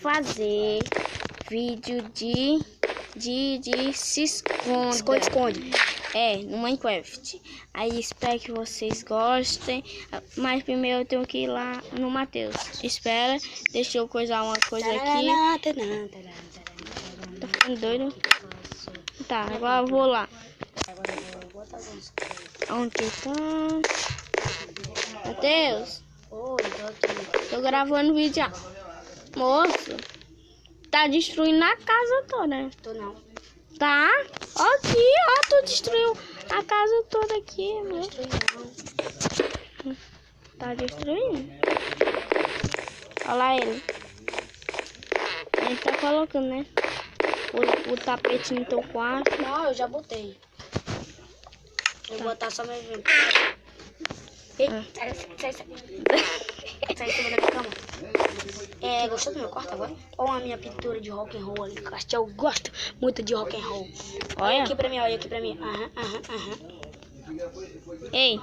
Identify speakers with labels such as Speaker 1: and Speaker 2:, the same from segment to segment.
Speaker 1: Fazer vídeo de se esconde. No Minecraft. Aí espero que vocês gostem. Mas primeiro eu tenho que ir lá no Matheus. Espera, deixa eu coisar uma coisa aqui. Tá ficando doido? Tá, agora eu vou lá. Onde que tá? Matheus?
Speaker 2: Oi, tô aqui.
Speaker 1: Tô gravando vídeo já. Moço, tá destruindo a casa toda, né?
Speaker 2: Tô não.
Speaker 1: Tá? Ó aqui, ó, tu destruiu a casa toda aqui, meu.
Speaker 2: Não.
Speaker 1: Tá destruindo? Olha lá ele. Ele tá colocando, né? O tapete no teu quarto.
Speaker 2: Não, eu já botei. Vou botar só meu vídeo. Sai em cima da minha cama. Gostou do meu quarto agora? Olha a minha pintura de rock and roll ali. Eu gosto muito de rock and roll.
Speaker 1: Olha
Speaker 2: aqui pra mim, olha aqui pra mim.
Speaker 1: Ei.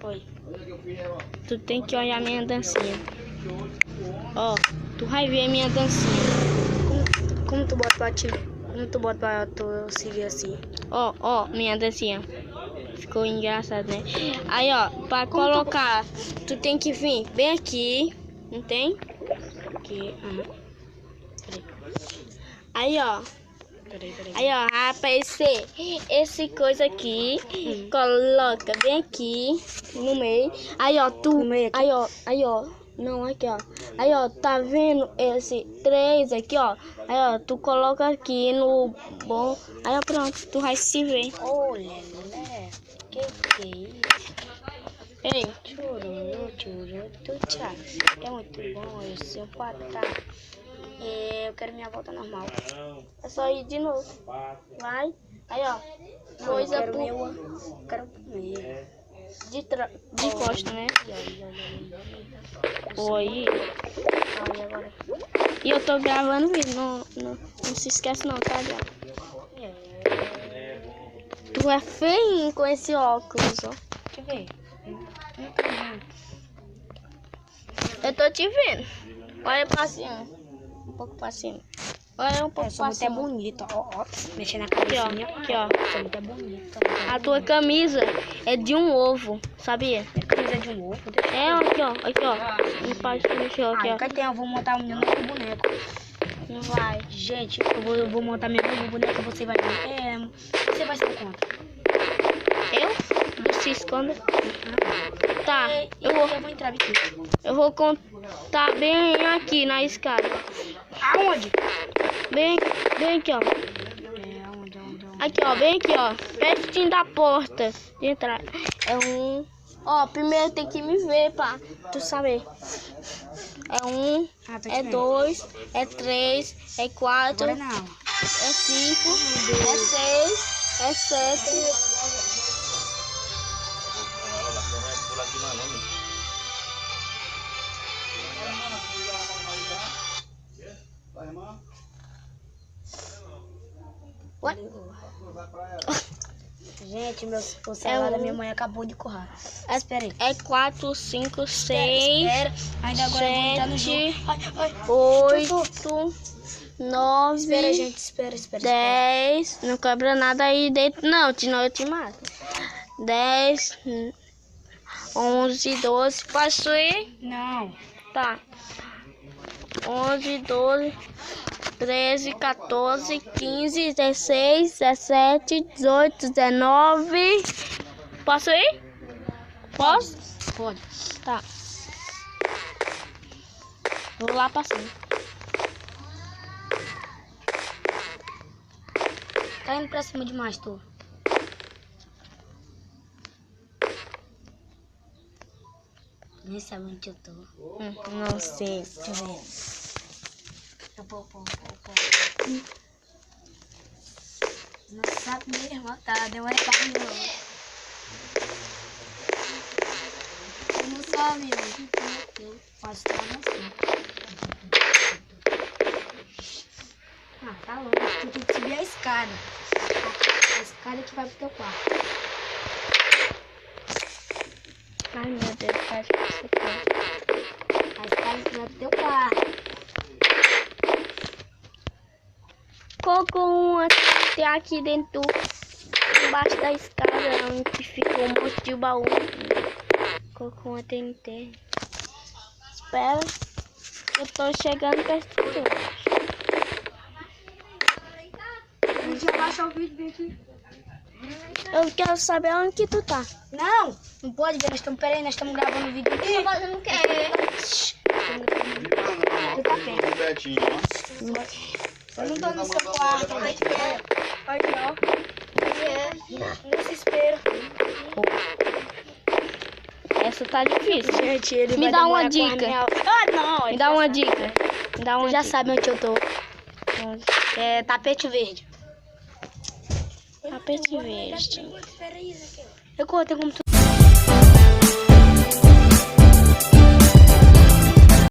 Speaker 2: Oi.
Speaker 1: Tu tem que olhar minha dancinha. Ó, tu vai ver minha dancinha.
Speaker 2: Como tu bota pra ti? Como tu bota pra tu se ver assim?
Speaker 1: Ó, minha dancinha. Ficou engraçado, né? Aí, ó, pra colocar, tu tem que vir bem aqui, não tem?
Speaker 2: Aqui,
Speaker 1: Aí, ó.
Speaker 2: Peraí.
Speaker 1: Aí, ó, vai aparecer esse coisa aqui. Coloca bem aqui no meio. Aí, ó, tu.
Speaker 2: No meio aqui?
Speaker 1: Aí, ó. Não, aqui, ó. Aí, ó, tá vendo esse 3 aqui, ó? Aí, ó, tu coloca aqui no bom. Aí, ó, pronto, tu vai se ver.
Speaker 2: Olha, né? Que é isso?
Speaker 1: Ei,
Speaker 2: Tchau. É muito bom esse patar. Eu quero minha volta normal.
Speaker 1: é só ir de novo. Vai. Aí, ó. Coisa
Speaker 2: eu quero
Speaker 1: pro...
Speaker 2: meu. Quero comer.
Speaker 1: de costa, né? Oi.
Speaker 2: Aí agora.
Speaker 1: E eu tô gravando vídeo. Não se esquece não, tá, Diabo? Tu é feio com esse óculos, ó.
Speaker 2: Deixa eu ver.
Speaker 1: Eu tô te vendo. Olha pra cima. Um pouco pra cima. Olha um pouco
Speaker 2: Sou
Speaker 1: pra
Speaker 2: muito
Speaker 1: cima.
Speaker 2: bonito, ó. Mexendo na
Speaker 1: Aqui,
Speaker 2: cabecinha.
Speaker 1: ó.
Speaker 2: Sou muito bonito.
Speaker 1: A tua camisa é de um ovo, sabia?
Speaker 2: Minha camisa é de um ovo.
Speaker 1: Aqui, ó. Não pode mexer, aqui, ó.
Speaker 2: Eu vou montar o meu novo boneco.
Speaker 1: Não vai.
Speaker 2: Gente, eu vou montar meu novo boneco. Você vai ver. Você vai se dar conta.
Speaker 1: Eu? Se esconda. Tá,
Speaker 2: Eu vou entrar aqui.
Speaker 1: eu vou contar bem aqui na escada.
Speaker 2: Aonde?
Speaker 1: Bem aqui, ó.
Speaker 2: Onde?
Speaker 1: Aqui, ó, bem aqui, ó. Pertinho da porta de entrar. É um. Ó, primeiro tem que me ver pra tu saber. É um, é dois, é três, é quatro,
Speaker 2: Agora não.
Speaker 1: é 5, é 6, é 7.
Speaker 2: Gente, o celular da minha mãe acabou de correr. Espera aí.
Speaker 1: É 4, 5, 6,
Speaker 2: Espera. Ainda agora eu vou entrar no jogo.
Speaker 1: 8, 9,
Speaker 2: Espera, gente. Espera.
Speaker 1: 10. Não cobra nada aí dentro, não, senão eu te mato. 10, 11, 12. Posso ir?
Speaker 2: Não.
Speaker 1: Tá. 11, 12, 13, 14, 15, 16, 17, 18, 19. Posso ir? Posso?
Speaker 2: Pode.
Speaker 1: Tá. Vou lá pra cima.
Speaker 2: Tá indo pra cima demais, tu. Nem sabe onde eu tô.
Speaker 1: Não sei.
Speaker 2: Deixa eu ver. Não sabe mesmo, tá? Demora pra mim. Eu não sabe onde eu posso estar assim. Tá louco. Tu tem que subir a escada. A escada que vai pro teu quarto.
Speaker 1: Ai, meu Deus, acho que você quer.
Speaker 2: A escada que vai pro teu quarto.
Speaker 1: Colocou uma TNT aqui dentro, embaixo da escada, onde ficou um monte de baú. Colocou uma TNT. Espera, eu tô chegando perto de tu.
Speaker 2: A gente vai baixar o vídeo aqui.
Speaker 1: Eu quero saber onde que tu tá.
Speaker 2: Não, não pode ver, peraí, nós estamos gravando o vídeo aqui.
Speaker 1: Eu não quero.
Speaker 2: Tu tá perto. Eu não tô no seu quarto, pode não. Desespero.
Speaker 1: Essa tá difícil.
Speaker 2: Gente, ele
Speaker 1: Me
Speaker 2: vai
Speaker 1: dá uma
Speaker 2: demorar com a
Speaker 1: dica.
Speaker 2: minha- Ah, não.
Speaker 1: Me dá uma dica. Me dá uma
Speaker 2: Já
Speaker 1: dica.
Speaker 2: sabe onde eu tô.
Speaker 1: Onde?
Speaker 2: É tapete verde.
Speaker 1: Tapete verde.
Speaker 2: Eu cortei como tu.